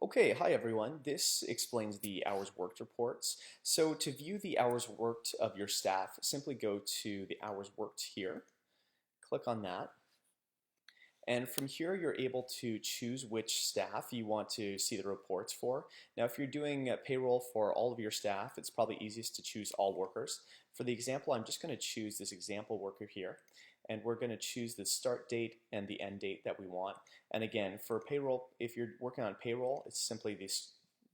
Okay, hi everyone. This explains the hours worked reports. So to view the hours worked of your staff, simply go to the hours worked here, click on that, and from here you're able to choose which staff you want to see the reports for. Now if you're doing payroll for all of your staff, it's probably easiest to choose all workers. For the example, I'm just going to choose this example worker here, and we're going to choose the start date and the end date that we want. And again, for payroll, if you're working on payroll, it's simply the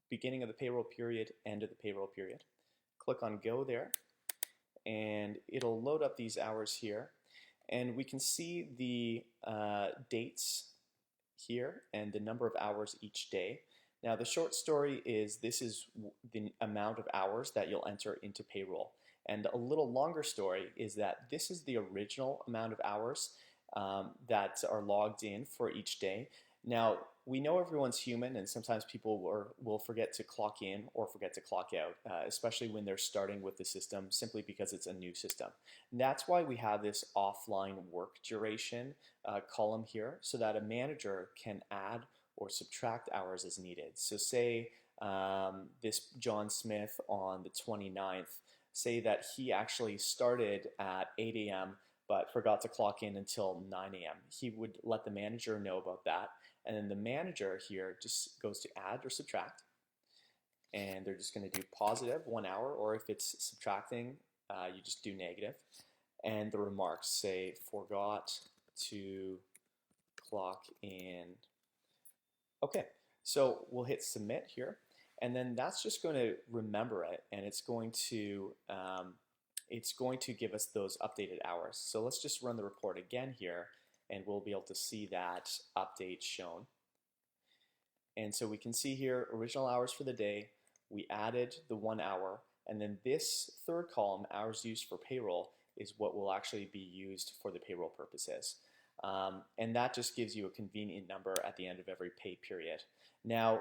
beginning of the payroll period, end of the payroll period. Click on go there, and it'll load up these hours here. And we can see the dates here and the number of hours each day. Now the short story is this is the amount of hours that you'll enter into payroll. And a little longer story is that this is the original amount of hours that are logged in for each day. Now, we know everyone's human, and sometimes people will forget to clock in or forget to clock out, especially when they're starting with the system, simply because it's a new system. And that's why we have this offline work duration column here, so that a manager can add or subtract hours as needed. So say this John Smith on the 29th, say that he actually started at 8 a.m. but forgot to clock in until 9 a.m. He would let the manager know about that, and then the manager here just goes to add or subtract, and they're just going to do positive 1 hour, or if it's subtracting, you just do negative. And the remarks say forgot to clock in. Okay, so we'll hit submit here, and then that's just going to remember it, and it's going to give us those updated hours. So let's just run the report again here, and we'll be able to see that update shown. And so we can see here original hours for the day, we added the 1 hour, and then this third column, hours used for payroll, is what will actually be used for the payroll purposes. And that just gives you a convenient number at the end of every pay period. Now,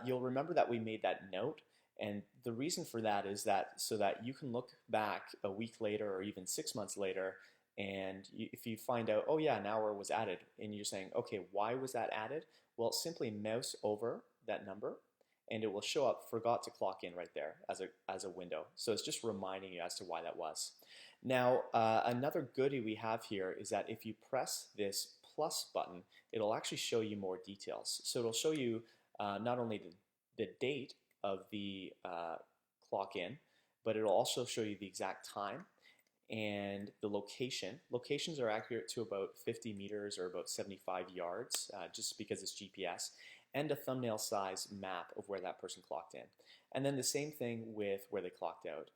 you'll remember that we made that note, and the reason for that is that so that you can look back a week later or even 6 months later, and if you find out, oh yeah, an hour was added, and you're saying, okay, why was that added? Well, simply mouse over that number, and it will show up forgot to clock in right there as a window. So it's just reminding you as to why that was. Now, another goodie we have here is that if you press this plus button, it'll actually show you more details. So it'll show you not only the date of the clock in, but it'll also show you the exact time and the location. Locations are accurate to about 50 meters or about 75 yards, just because it's GPS, and a thumbnail size map of where that person clocked in. And then the same thing with where they clocked out.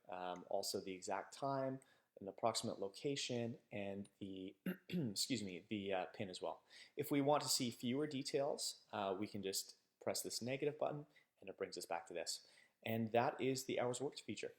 Also the exact time, an approximate location, and the excuse me, the pin as well. If we want to see fewer details, we can just press this negative button, and it brings us back to this. And that is the hours worked feature.